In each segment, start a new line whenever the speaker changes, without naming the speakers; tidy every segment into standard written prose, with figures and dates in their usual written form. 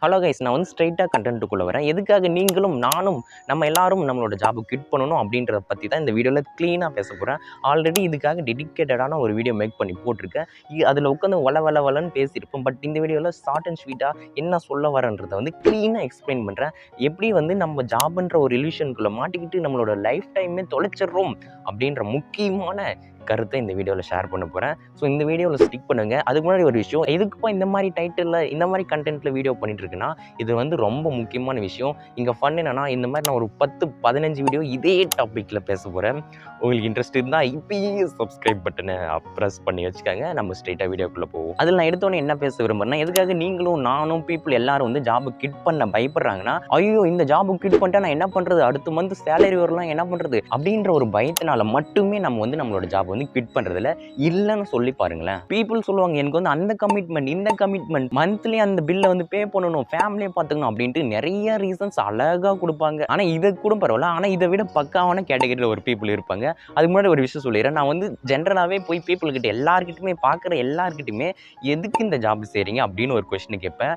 Hello guys, நான் வந்து ஸ்ட்ரெயிட்டாக கண்டென்ட்டுக்குள்ளே வரேன். எதுக்காக நீங்களும் நானும் நம்ம எல்லாரும் நம்மளோட ஜாபை குவிட் பண்ணணும் அப்படின்றத பற்றி தான் இந்த வீடியோவில் க்ளீனாக பேச போகிறேன். ஆல்ரெடி இதுக்காக டெடிக்கேட்டடான ஒரு வீடியோ மேக் பண்ணி போட்டிருக்கேன். அதில் உட்காந்து வளன்னு பேசியிருப்போம். பட் இந்த வீடியோவில் ஷார்ட் அண்ட் ஸ்வீட்டாக என்ன சொல்ல வரேன்றதை வந்து க்ளீனாக எக்ஸ்பிளைன் பண்ணுறேன். எப்படி வந்து நம்ம ஜாப்ன்ற ஒரு இல்யூஷனுக்குள்ளே மாட்டிக்கிட்டு நம்மளோட லைஃப் டைமே தொலைச்சிடுறோம் அப்படின்ற முக்கியமான கருத்தை இந்த வீடியோவில் ஷேர் பண்ண போகிறேன். ஸோ இந்த வீடியோவில் ஸ்டிக் பண்ணுங்க. அதுக்கு முன்னாடி ஒரு விஷயம், எதுக்குப்பா இந்த மாதிரி டைட்டிலில் இந்த மாதிரி கண்டென்ட்டில் வீடியோ பண்ணிட்டு இருக்குன்னா, இது வந்து ரொம்ப முக்கியமான விஷயம். இங்கே ஃபன் என்னன்னா, இந்த மாதிரி நான் ஒரு 10-15 வீடியோ இதே டாப்பிக்கில் பேச போகிறேன். உங்களுக்கு இன்ட்ரெஸ்ட் இருந்தால் இப்பயே சப்ஸ்கிரைப் பட்டனை ப்ரெஸ் பண்ணி வச்சுக்காங்க. நம்ம ஸ்ட்ரெயிட்டாக வீடியோக்குள்ளே போவோம். அதில் நான் எடுத்தோன்னே என்ன பேச விரும்புகிறேன்னா, எதுக்காக நீங்களும் நானும் பீப்புள் எல்லாரும் வந்து ஜாபு கிட் பண்ண பயப்படுறாங்கன்னா, ஐயோ இந்த ஜாபு கிட் பண்ணிட்டா நான் என்ன பண்ணுறது, அடுத்த மந்த் சேலரி வரலாம் என்ன பண்ணுறது அப்படின்ற ஒரு பயத்தினால மட்டுமே நம்ம வந்து நம்மளோட ஜாப் வந்து குவிட் பண்றதுல இல்லன்னு சொல்லி பாருங்களேன். பீப்புள் சொல்லுவாங்க, எனக்கு வந்து அந்த கமிட்மெண்ட் இந்த கமிட்மெண்ட், மந்த்லி அந்த பில்லை வந்து பே பண்ணணும், ஃபேமிலியை பார்த்துக்கணும் அப்படின்ட்டு நிறைய ரீசன்ஸ் அழகா கொடுப்பாங்க. ஆனா இதை கூட பரவாயில்ல, ஆனா இதை விட பக்காவான கேட்டகரியில் ஒரு பீப்புள் இருப்பாங்க. அதுக்கு முன்னாடி ஒரு விஷயம் சொல்லிடுறேன். நான் வந்து ஜென்ரலாகவே போய் பீப்புள் கிட்ட எல்லாருக்கிட்டுமே பார்க்குற எல்லாருக்கிட்டுமே எதுக்கு இந்த ஜாப் செய்றீங்க அப்படின்னு ஒரு கொஸ்டின் கேட்பேன்.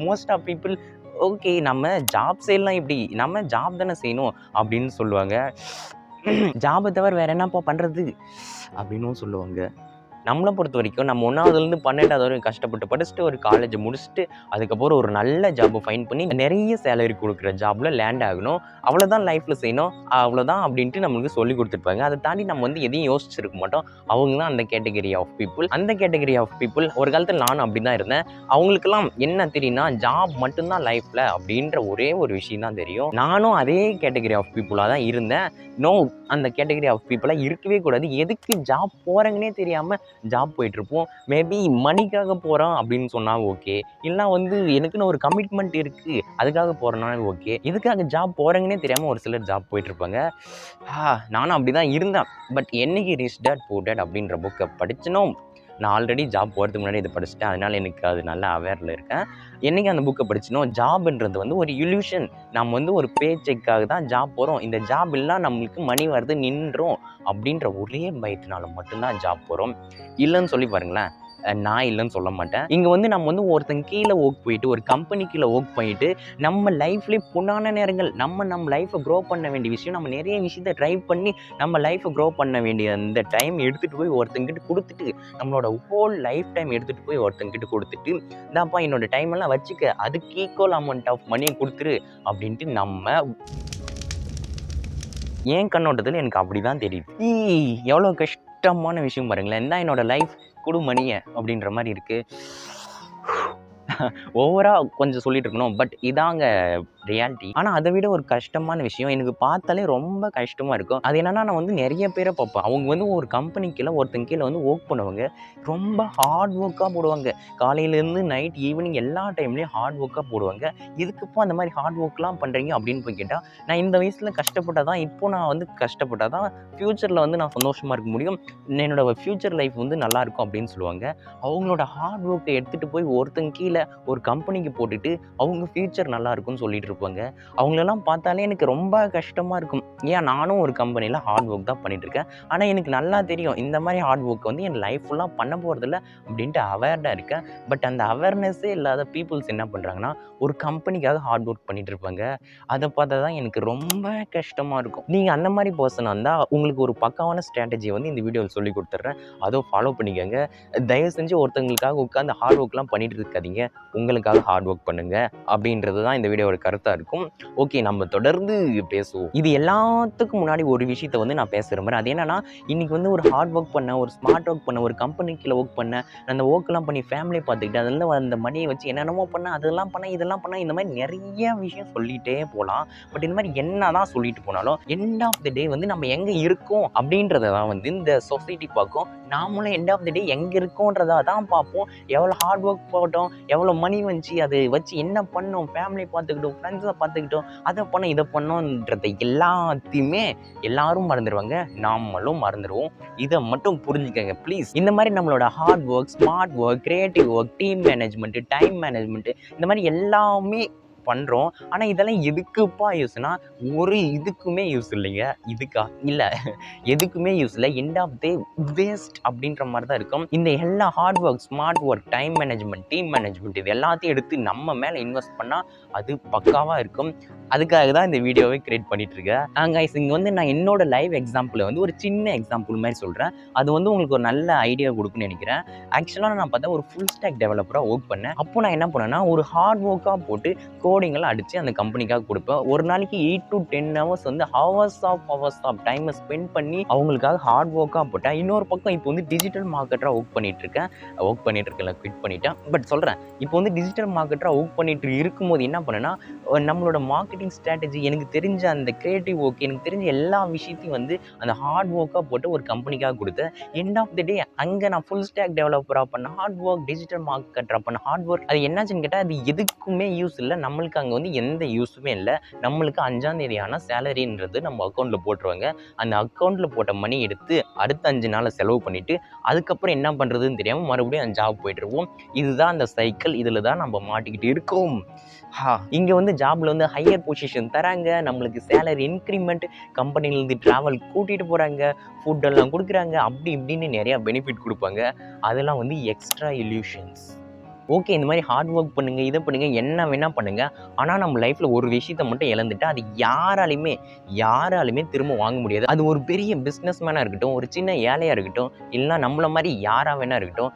மோஸ்ட் ஆஃப் பீப்புள் ஓகே நம்ம ஜாப் செய்யலாம், இப்படி நம்ம ஜாப் தானே செய்யணும் அப்படின்னு சொல்லுவாங்க. ஜாபை தவிர வேற என்னப்பா பண்றது அப்படின்னும் சொல்லுவாங்க. நம்மளை பொறுத்த வரைக்கும் நம்ம 1ஆவதுலேருந்து 12ஆவது வரைக்கும் கஷ்டப்பட்டு படிச்சுட்டு ஒரு காலேஜ் முடிச்சுட்டு அதுக்கப்புறம் ஒரு நல்ல ஜாபை ஃபைன் பண்ணி நிறைய சேலரி கொடுக்குற ஜாப்ல லேண்ட் ஆகணும், அவ்வளோதான் லைஃப்ல செய்யணும், அவ்வளோதான் அப்படின்ட்டு நம்மளுக்கு சொல்லி கொடுத்துருப்பாங்க. அதை தாண்டி நம்ம வந்து எதையும் யோசிச்சிருக்க மாட்டோம். அவங்க தான் அந்த கேட்டகரி ஆஃப் பீப்புள். அந்த கேட்டகரி ஆஃப் பீப்புள் ஒரு காலத்தில் நானும் அப்படி தான் இருந்தேன். அவங்களுக்கெல்லாம் என்ன தெரியும்னா, ஜாப் மட்டும்தான் லைஃப்ல அப்படின்ற ஒரே ஒரு விஷயம் தான் தெரியும். நானும் அதே கேட்டகரி ஆஃப் பீப்புளாக தான் இருந்தேன். நோ, அந்த கேட்டகரி ஆஃப் பீப்புளாக இருக்கவே கூடாது. எதுக்கு ஜாப் போகிறேங்கன்னே தெரியாமல் ஜாப் போயிட்டுருப்போம். மேபி மணிக்காக போகிறோம் அப்படின்னு சொன்னால் ஓகே, இல்லைனா வந்து எனக்குன்னு ஒரு கமிட்மெண்ட் இருக்குது அதுக்காக போகிறனாலும் ஓகே. எதுக்காக ஜாப் போகிறேங்கன்னே தெரியாமல் ஒரு சிலர் ஜாப் போயிட்டுருப்பாங்க. நானும் அப்படி தான் இருந்தேன். பட் என்னைக்கு ரிச் டாட் புவர் டாட் அப்படின்ற புக்கை படிச்சனோ, நான் ஆல்ரெடி ஜாப் போகிறதுக்கு முன்னாடி இதை படிச்சுட்டேன், அதனால் எனக்கு அது நல்ல அவேரில் இருக்கேன். என்றைக்கு அந்த புக்கை படிச்சினோ, ஜாப்ன்றது வந்து ஒரு இல்யூஷன். நம்ம வந்து ஒரு பே செக்காக தான் ஜாப் போகிறோம், இந்த ஜாப் இல்லைனா நம்மளுக்கு மணி வருது நின்றோம் அப்படின்ற ஒரே பயத்தினால மட்டும்தான் ஜாப் போகிறோம். இல்லைன்னு சொல்லி பாருங்களேன், நான் இல்லைன்னு சொல்ல மாட்டேன். இங்கே வந்து நம்ம வந்து ஒருத்தங்க கீழே ஒர்க் போயிட்டு ஒரு கம்பெனி கீழே ஒர்க் பண்ணிட்டு நம்ம லைஃப்லேயே பொண்ணான நேரங்கள் நம்ம லைஃப்பை க்ரோ பண்ண வேண்டிய விஷயம், நம்ம நிறைய விஷயத்தை ட்ரை பண்ணி நம்ம லைஃப்பை க்ரோ பண்ண வேண்டிய அந்த டைம் எடுத்துகிட்டு போய் ஒருத்தங்கிட்ட கொடுத்துட்டு, நம்மளோட ஹோல் லைஃப் டைம் எடுத்துகிட்டு போய் ஒருத்தங்கிட்ட கொடுத்துட்டு, இதான்ப்பா என்னோட டைம் எல்லாம் வச்சுக்க, அதுக்கு ஈக்குவல் அமௌண்ட் ஆஃப் மணியை கொடுத்துரு அப்படின்ட்டு நம்ம ஏன் கண்ணோட்டத்தில் எனக்கு அப்படி தான் தெரியுது. எவ்வளோ கஷ்டமான விஷயம் பாருங்களேன். தான் என்னோட லைஃப் குடு மணியை அப்படின்ற மாதிரி இருக்குது. ஓவராக கொஞ்சம் சொல்லிட்டு இருக்கணும், பட் இதாங்க ரியாலிட்டி. ஆனால் அதை விட ஒரு கஷ்டமான விஷயம் எனக்கு பார்த்தாலே ரொம்ப கஷ்டமாக இருக்கும். அது என்னன்னா, நான் வந்து நிறைய பேரை பார்ப்பேன். அவங்க வந்து ஒரு கம்பெனி கீழே ஒருத்தங்க கீழே வந்து ஒர்க் பண்ணுவாங்க, ரொம்ப ஹார்ட் ஒர்க்காக போடுவாங்க. காலையிலேருந்து நைட் ஈவினிங் எல்லா டைம்லேயும் ஹார்ட் ஒர்க்காக போடுவாங்க. எதுக்குப்போ அந்த மாதிரி ஹார்ட் ஒர்க்லாம் பண்ணுறீங்க அப்படின்னு போய் கேட்டால், நான் இந்த வயசில் கஷ்டப்பட்டால் தான், இப்போ நான் வந்து கஷ்டப்பட்டால் தான் ஃப்யூச்சரில் வந்து நான் சந்தோஷமாக இருக்க முடியும், என்னோட ஃப்யூச்சர் லைஃப் வந்து நல்லாயிருக்கும் அப்படின்னு சொல்லுவாங்க. அவங்களோட ஹார்ட் ஒர்க்கை எடுத்துகிட்டு போய் ஒருத்தங்க கீழே ஒரு கம்பெனிக்கு போட்டுட்டு அவங்க ஃப்யூச்சர் நல்லா இருக்கும்னு சொல்லிட்டு இருப்பாங்க. அவங்களெல்லாம் பார்த்தாலே எனக்கு ரொம்ப கஷ்டமாக இருக்கும். ஏன், நானும் ஒரு கம்பெனியில் ஹார்ட் ஒர்க் தான் பண்ணிட்டு இருக்கேன். ஆனால் எனக்கு நல்லா தெரியும் இந்த மாதிரி ஹார்ட் ஒர்க் வந்து என் லைஃப் ஃபுல்லாக பண்ண போகிறதில்ல அப்படின்ட்டு அவேர்டாக இருக்கேன். பட் அந்த அவேர்னஸே இல்லாத பீப்புள்ஸ் என்ன பண்ணுறாங்கன்னா, ஒரு கம்பெனிக்காக ஹார்ட் ஒர்க் பண்ணிட்டு இருப்பாங்க. அதை பார்த்தா தான் எனக்கு ரொம்ப கஷ்டமாக இருக்கும். நீங்கள் அந்த மாதிரி பர்சனாக இருந்தால் உங்களுக்கு ஒரு பக்காவான ஸ்ட்ராட்டஜியை வந்து இந்த வீடியோவில் சொல்லி கொடுத்துட்றேன், அதை ஃபாலோ பண்ணிக்கோங்க. தயவு செஞ்சு ஒருத்தங்களுக்காக உட்காந்து ஹார்ட் ஒர்க்லாம் பண்ணிட்டு இருக்காதீங்க, உங்களுக்காக ஹார்ட் ஒர்க் பண்ணுங்க அப்படின்றது தான் இந்த வீடியோவோட கருத்தாக இருக்கும். ஓகே, நம்ம தொடர்ந்து பேசுவோம். இது எல்லாத்துக்கும் முன்னாடி ஒரு விஷயத்தை வந்து நான் பேச விரும்புகிறேன். அது என்னன்னா, இன்னைக்கு வந்து ஒரு ஹார்ட் ஒர்க் பண்ண, ஒரு ஸ்மார்ட் ஒர்க் பண்ண, ஒரு கம்பெனிக்குள்ள ஒர்க் பண்ண, அந்த ஒர்க்லாம் பண்ணி ஃபேமிலியை பார்த்துக்கிட்டு அதில் அந்த மணியை வச்சு என்னென்னமோ பண்ண, அதெல்லாம் பண்ண, இதெல்லாம் பண்ண, இந்த மாதிரி நிறைய விஷயம் சொல்லிகிட்டே போகலாம். பட் இந்த மாதிரி என்ன தான் சொல்லிட்டு போனாலும் எண்ட் ஆஃப் த டே வந்து நம்ம எங்கே இருக்கோம் அப்படின்றத தான் வந்து இந்த சொசைட்டி பார்க்கும். நாமளும் எண்ட் ஆஃப் த டே எங்கே இருக்கோன்றதா தான் பார்ப்போம். எவ்வளோ ஹார்ட் ஒர்க் போட்டோம், எவ்வளோ மணி வந்துச்சு, அதை வச்சு என்ன பண்ணோம், ஃபேமிலியை பார்த்துக்கிட்டோம், ஃப்ரெண்ட்ஸை பார்த்துக்கிட்டோம், அதை பண்ணோம் இதை பண்ணோன்றதை எல்லாத்தையுமே எல்லாரும் மறந்துடுவாங்க, நாமளும் மறந்துடுவோம். இதை மட்டும் புரிஞ்சுக்கங்க ப்ளீஸ். இந்த மாதிரி நம்மளோட hard work, smart work, creative work, team management, time management, இந்த மாதிரி எல்லாமே பண்ணுறோம். ஆனால் இதெல்லாம் எதுக்குப்பா யூஸ்னா, ஒரு இதுக்குமே யூஸ் இல்லைங்க. இதுக்கா இல்லை, எதுக்குமே யூஸ் இல்லை. எண்ட் ஆஃப் டே வேஸ்ட் அப்படின்ற மாதிரி தான் இருக்கும். இந்த எல்லா hard work, smart work, time management, team management இது எல்லாத்தையும் எடுத்து நம்ம மேலே இன்வெஸ்ட் பண்ணால் அது பக்காவாக இருக்கும். அதுக்காக தான் இந்த வீடியோவை கிரியேட் பண்ணிட்டு இருக்கேன். கைஸ், இங்கே வந்து நான் என்னோட லைவ் எக்ஸாம்பிள் வந்து ஒரு சின்ன எக்ஸாம்பிள் மாதிரி சொல்கிறேன். அது வந்து உங்களுக்கு ஒரு நல்ல ஐடியா கொடுக்குன்னு நினைக்கிறேன். ஆக்சுவலாக நான் பார்த்தா ஒரு ஃபுல் ஸ்டாக் டெவலப்பராக ஒர்க் பண்ணேன். அப்போ நான் என்ன பண்ணேன்னா, ஒரு ஹார்ட் ஒர்க்காக போட்டு கோடிங்கெல்லாம் அடித்து அந்த கம்பெனிக்காக கொடுப்பேன். ஒரு நாளைக்கு 8 to 10 hours வந்து ஹவர்ஸ் ஆஃப் டைமை ஸ்பெண்ட் பண்ணி அவங்களுக்காக ஹார்ட் ஒர்க்காக போட்டேன். இன்னொரு பக்கம் இப்போ வந்து டிஜிட்டல் மார்க்கெட்டராக ஒர்க் பண்ணிட்டு இருக்கேன். குவிட் பண்ணிட்டேன். பட் சொல்கிறேன், இப்போ வந்து டிஜிட்டல் மார்க்கெட்டராக ஒர்க் பண்ணிட்டு இருக்கும்போது என்ன பண்ணேன்னா, நம்மளோட மார்க்கெட்டிங் ஸ்ட்ராட்டஜி, எனக்கு தெரிஞ்ச அந்த கிரியேட்டிவ் ஒர்க், எனக்கு தெரிஞ்ச எல்லா விஷயத்தையும் வந்து அந்த ஹார்ட் ஒர்க்காக போட்டு ஒரு கம்பெனிக்காக கொடுத்தேன். எண்ட் ஆஃப் தி டே அங்கே நான் ஃபுல் ஸ்டாக் டெவலப்பராக பண்ண ஹார்ட் ஒர்க், டிஜிட்டல் மார்க்கெட்டராக பண்ண ஹார்ட் ஒர்க், அது என்னாச்சுன்னு கேட்டால் அது எதுக்குமே யூஸ் இல்லை. நம்மளுக்கு அங்கே வந்து எந்த யூஸுமே இல்லை. நம்மளுக்கு 5ஆம் தேதி ஆனால் சேலரின்றது நம்ம அக்கௌண்ட்டில் போட்டுருவாங்க. அந்த அக்கௌண்ட்டில் போட்ட மணி எடுத்து அடுத்த 5 நாளில் செலவு பண்ணிவிட்டு அதுக்கப்புறம் என்ன பண்ணுறதுன்னு தெரியாமல் மறுபடியும் அந்த ஜாப் போயிட்டுருவோம். இதுதான் அந்த சைக்கிள். இதில் தான் நம்ம மாட்டிக்கிட்டு இருக்கோம். இங்கே வந்து ஜாபில் வந்து ஹையர் பொசிஷன் தராங்க, நம்மளுக்கு சேலரி இன்க்ரிமெண்ட், கம்பெனிலேருந்து ட்ராவல் கூட்டிகிட்டு போகிறாங்க, ஃபுட்டெல்லாம் கொடுக்குறாங்க, அப்படி இப்படின்னு நிறையா பெனிஃபிட் கொடுப்பாங்க. அதெல்லாம் வந்து எக்ஸ்ட்ரா இல்யூஷன்ஸ். ஓகே, இந்த மாதிரி ஹார்ட் ஒர்க் பண்ணுங்கள், இதை பண்ணுங்கள், என்ன வேணால் பண்ணுங்கள். ஆனால் நம்ம லைஃப்பில் ஒரு விஷயத்தை மட்டும் இழந்துட்டா அது யாராலையுமே திரும்ப வாங்க முடியாது. அது ஒரு பெரிய பிஸ்னஸ் மேனாக இருக்கட்டும், ஒரு சின்ன ஏழையாக இருக்கட்டும், இல்லைனா நம்மளை மாதிரி யாராக வேணா இருக்கட்டும்,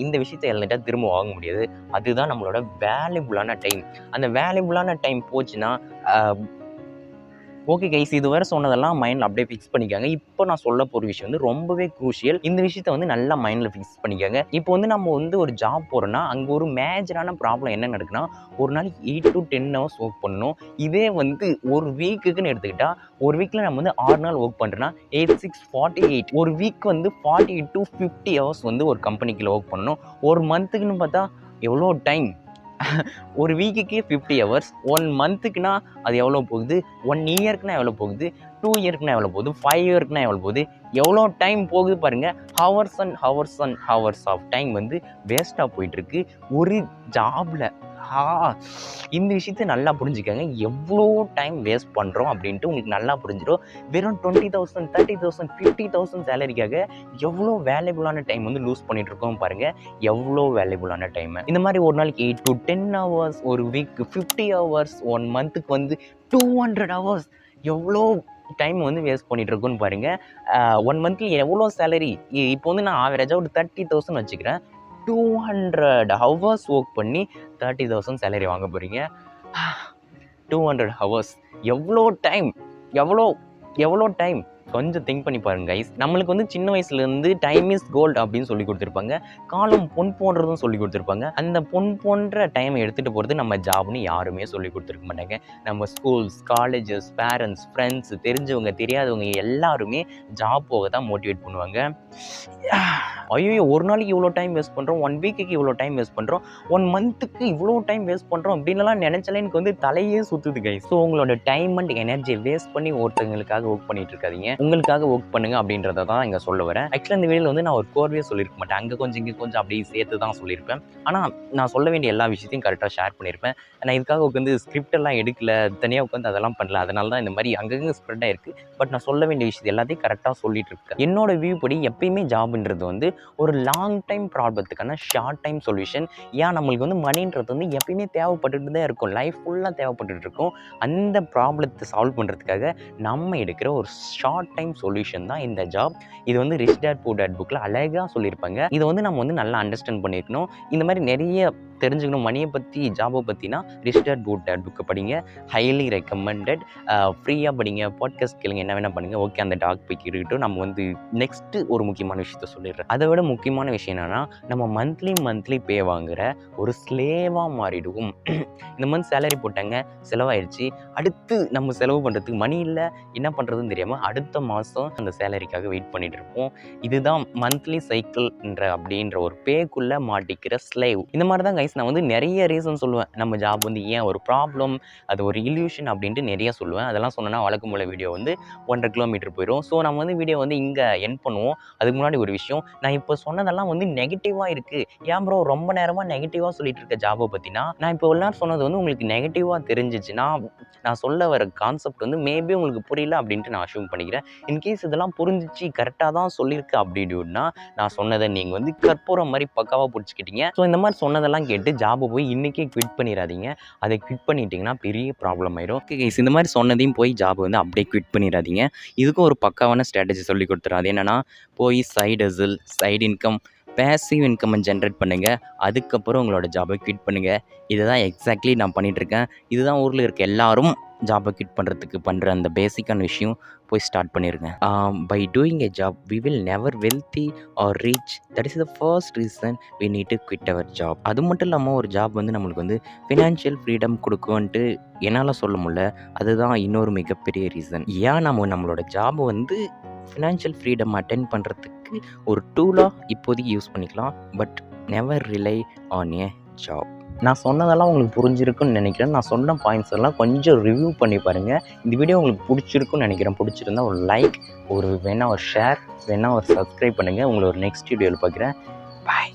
இந்த விஷயத்தை இழந்துட்டா திரும்ப வாங்க முடியாது. அதுதான் நம்மளோட வேல்யூபுளான டைம். அந்த வேல்யூபுளான டைம் போச்சுன்னா ஓகே கைஸ், இதுவரை சொன்னதெல்லாம் மைண்டில் அப்படியே ஃபிக்ஸ் பண்ணிக்காங்க. இப்போ நான் சொல்ல போகிற விஷயம் வந்து ரொம்பவே க்ரூஷியல். இந்த விஷயத்தை வந்து நல்லா மைண்டில் ஃபிக்ஸ் பண்ணிக்காங்க. இப்போ வந்து நம்ம வந்து ஒரு ஜாப் போகிறோன்னா அங்கே ஒரு மேஜரான ப்ராப்ளம் என்ன நடக்குன்னா, ஒரு நாளைக்கு 8 to 10 hours ஒர்க் பண்ணணும். இதே வந்து ஒரு வீக்குன்னு எடுத்துக்கிட்டால், ஒரு வீக்கில் நம்ம வந்து 6 நாள் ஒர்க் பண்ணுறோன்னா 8 6 48, ஒரு வீக் வந்து 48 to 50 hours வந்து ஒரு கம்பெனிக்குள்ள ஒர்க் பண்ணணும். ஒரு மந்த்துக்குன்னு பார்த்தா எவ்வளோ டைம்? ஒரு வீக்குக்கே 50 hours, 1 மந்த்துக்குன்னா அது எவ்வளோ போகுது? 1 இயர்க்குனா எவ்வளோ போகுது? 2 இயர்க்குனா எவ்வளோ போகுது? 5 இயர்க்குனா எவ்வளோ போகுது? எவ்வளோ டைம் போகுது பாருங்கள். ஹவர்ஸ் ஆஃப் டைம் வந்து வேஸ்ட்டாக போயிட்டுருக்கு ஒரு ஜாபில். இந்த விஷயத்தை நல்லா புரிஞ்சுக்கங்க. எவ்வளோ டைம் வேஸ்ட் பண்ணுறோம் அப்படின்ட்டு உங்களுக்கு நல்லா புரிஞ்சிடும். வெறும் 20,000 30,000 50,000 சேலரிக்காக எவ்வளோ வேல்யூபுளான டைம் வந்து லூஸ் பண்ணிட்டு இருக்கோம் பாருங்கள். எவ்வளோ வேல்யூபுளான டைம். இந்த மாதிரி ஒரு நாளைக்கு 8 to 10 hours, ஒரு வீக் 50 hours, 1 மந்த்துக்கு வந்து 200 hours, எவ்வளோ டைம் வந்து வேஸ்ட் பண்ணிட்டு இருக்கோன்னு பாருங்கள். 1 மந்த்லி எவ்வளோ சேலரி? இப்போ வந்து நான் ஆவரேஜாக ஒரு 30,000 வச்சுக்கிறேன். 200 hours ஒர்க் பண்ணி 30,000 சேலரி வாங்க போகிறீங்க. 200 hours எவ்வளோ டைம்? எவ்வளோ டைம்? கொஞ்சம் திங்க் பண்ணி பாருங்க கைஸ். நம்மளுக்கு வந்து சின்ன வயசுலேருந்து டைம் இஸ் கோல்டு அப்படின்னு சொல்லி கொடுத்துருப்பாங்க. காலம் பொன் போன்றதும் சொல்லி கொடுத்துருப்பாங்க. அந்த பொன் போன்ற டைமை எடுத்துகிட்டு போகிறது நம்ம ஜாப்னு யாருமே சொல்லி கொடுத்துருக்க மாட்டாங்க. நம்ம ஸ்கூல்ஸ், காலேஜஸ், பேரண்ட்ஸ், ஃப்ரெண்ட்ஸ், தெரிஞ்சவங்க தெரியாதவங்க எல்லாருமே ஜாப் போக தான் மோட்டிவேட் பண்ணுவாங்க. ஐயோ, ஒரு நாளைக்கு இவ்வளோ டைம் வேஸ்ட் பண்ணுறோம், 1 வீக்குக்கு இவ்வளோ டைம் வேஸ்ட் பண்ணுறோம், 1 மந்த்துக்கு இவ்வளோ டைம் வேஸ்ட் பண்ணுறோம் அப்படின்லாம் நினச்சாலே எனக்கு வந்து தலையே சுற்றுது கைஸ். ஸோ உங்களோட டைம் அண்ட் எனர்ஜியை வேஸ்ட் பண்ணி ஒருத்தவங்களுக்காக ஒர்க் பண்ணிட்டு இருக்காதீங்க. உங்களுக்காக ஒர்க் பண்ணுங்க அப்படின்றத தான் இங்கே சொல்ல வரேன். ஆக்சுவலாக இந்த வீடியோவில் வந்து நான் ஒரு கோர்வையே சொல்லியிருக்க மாட்டேன். அங்கே கொஞ்சம் இங்கே கொஞ்சம் அப்படி சேர்த்து தான் சொல்லியிருப்பேன். ஆனால் நான் சொல்ல வேண்டிய எல்லா விஷயத்தையும் கரெக்டாக ஷேர் பண்ணியிருப்பேன். நான் இதுக்காக உட்காந்து ஸ்கிரிப்டெல்லாம் எடுக்கல, தனியாக உட்காந்து அதெல்லாம் பண்ணல. அதனால தான் இந்த மாதிரி அங்கங்கே ஸ்ப்ரெட்டாக இருக்குது. பட் நான் சொல்ல வேண்டிய விஷயத்தை எல்லாத்தையும் கரெக்டாக சொல்லிட்டு இருக்கேன். என்னோட வியூ படி எப்பயுமே ஜாப்ன்றது வந்து ஒரு லாங் டைம் ப்ராப்ளத்துக்கான ஷார்ட் டைம் சொல்யூஷன். ஏன் நம்மளுக்கு வந்து மணின்றது வந்து எப்பயுமே தேவைப்பட்டுட்டு தான் இருக்கும், லைஃப் ஃபுல்லாக தேவைப்பட்டுட்டு இருக்கும். அந்த ப்ராப்ளத்தை சால்வ் பண்ணுறதுக்காக நம்ம எடுக்கிற ஒரு ஷார்ட் டைம் சொல்யூஷன் தான் இந்த ஜாப். இது வந்து ரிச் டாட் புவர் டாட் புக்கில் அழகாக சொல்லியிருப்பாங்க. இதை வந்து நம்ம வந்து நல்லா அண்டர்ஸ்டாண்ட் பண்ணியிருக்கணும். இந்த மாதிரி நிறைய தெரிஞ்சுக்கணும் மணியை பற்றி, ஜாபை பற்றினா ரிச் டாட் புவர் டாட் புக்கை படிங்க. Highly recommended. ஃப்ரீயாக படிங்க, பாட்காஸ்ட் கேளுங்க, என்ன வேணால் பண்ணுங்கள். ஓகே, அந்த டாபிக் இருக்கட்டும். நம்ம வந்து நெக்ஸ்ட்டு ஒரு முக்கியமான விஷயத்த சொல்லிடுறேன். அதை விட முக்கியமான விஷயம் என்னென்னா, நம்ம மந்த்லி பே வாங்குகிற ஒரு ஸ்லேவாக மாறிடுவோம். இந்த மந்த் சேலரி போட்டாங்க, செலவாயிடுச்சு, அடுத்து நம்ம செலவு பண்ணுறதுக்கு மணி இல்லை, என்ன பண்ணுறதுன்னு தெரியாமல் அடுத்த மாதம் அந்த சேலரிக்காக வெயிட் பண்ணிட்டு இருப்போம். இதுதான் மந்த்லி சைக்கிள் அப்படின்ற ஒரு பேக்குள்ளே மாட்டிக்கிற ஸ்லேவ். இந்த மாதிரி தான் கைஸ் நான் வந்து நிறைய ரீசன் சொல்லுவேன். நம்ம ஜாப் வந்து ஏன் ஒரு ப்ராப்ளம், அது ஒரு இல்யூஷன் அப்படின்ட்டு நிறைய சொல்லுவேன். அதெல்லாம் சொன்னேன்னா வழக்கம் போல வீடியோ வந்து 1.5 கிலோமீட்டர் போயிடும். ஸோ நம்ம வந்து வீடியோ வந்து இங்கே எண்ட் பண்ணுவோம். அதுக்கு முன்னாடி ஒரு விஷயம், நான் இப்போ சொன்னதெல்லாம் வந்து நெகட்டிவாக இருக்குது. ஏன் ப்ரோ ரொம்ப நேரமாக நெகட்டிவாக சொல்லிட்டு இருக்க ஜாபை பற்றினா, நான் இப்போ எல்லாம் சொன்னது வந்து உங்களுக்கு நெகட்டிவாக தெரிஞ்சிச்சுன்னா, நான் சொல்ல வர கான்செப்ட் வந்து மேபி உங்களுக்கு புரியல அப்படின்ட்டு நான் அஷ்யூம் பண்ணிக்கிறேன். இன்கேஸ் இதெல்லாம் புரிஞ்சிச்சு கரெக்டாக தான் சொல்லியிருக்கு அப்படின்னா, நான் சொன்னதை நீங்கள் வந்து கற்பூரம் மாதிரி பக்காவாக பிடிச்சிக்கிட்டீங்க. ஸோ இந்த மாதிரி சொன்னதெல்லாம் கேட்டு ஜாபை போய் இன்றைக்கே குவிட் பண்ணிடாதீங்க. அதை குவிட் பண்ணிட்டீங்கன்னா பெரிய ப்ராப்ளம் ஆயிடும். ஓகே கைஸ், இந்த மாதிரி சொன்னதையும் போய் ஜாபை வந்து அப்படியே குவிட் பண்ணிடாதீங்க. இதுக்கும் ஒரு பக்காவான ஸ்ட்ராட்டஜி சொல்லி கொடுத்துரும். அது என்னென்னா, போய் side hustle, side income, passive income generate பண்ணுங்கள். அதுக்கப்புறம் உங்களோட ஜாபை குவிட் பண்ணுங்கள். இதை தான் எக்ஸாக்ட்லி நான் பண்ணிகிட்ருக்கேன். இதுதான் ஊரில் இருக்க எல்லாரும் ஜாபை குவிட் பண்ணுறதுக்கு பண்ணுற அந்த பேசிக்கான விஷயம். போய் ஸ்டார்ட் பண்ணிடுங்க. By doing a job we will never wealthy or rich. That is the first reason we need to quit our job. அது மட்டும் இல்லாமல் ஒரு ஜாப் வந்து நம்மளுக்கு வந்து ஃபினான்ஷியல் ஃப்ரீடம் கொடுக்கும்ன்ட்டு என்னால் சொல்ல முடியல. அதுதான் இன்னொரு மிகப்பெரிய ரீசன். ஏன் நம்மளோட ஜாபை வந்து ஃபினான்ஷியல் ஃப்ரீடம் அட்டென்ட் பண்ணுறதுக்கு ஒரு டூலாக இப்போதைக்கு யூஸ் பண்ணிக்கலாம். But never rely on a job. நான் சொன்னதெல்லாம் உங்களுக்கு புரிஞ்சிருக்குன்னு நினைக்கிறேன். நான் சொன்ன பாயிண்ட்ஸ் எல்லாம் கொஞ்சம் ரிவ்யூ பண்ணி பாருங்கள். இந்த வீடியோ உங்களுக்கு பிடிச்சிருக்குன்னு நினைக்கிறேன். பிடிச்சிருந்தா ஒரு லைக், வேணா ஒரு ஷேர், வேணா ஒரு சப்ஸ்கிரைப் பண்ணுங்கள். உங்களை ஒரு நெக்ஸ்ட் வீடியோவில் பார்க்குறேன். பாய்.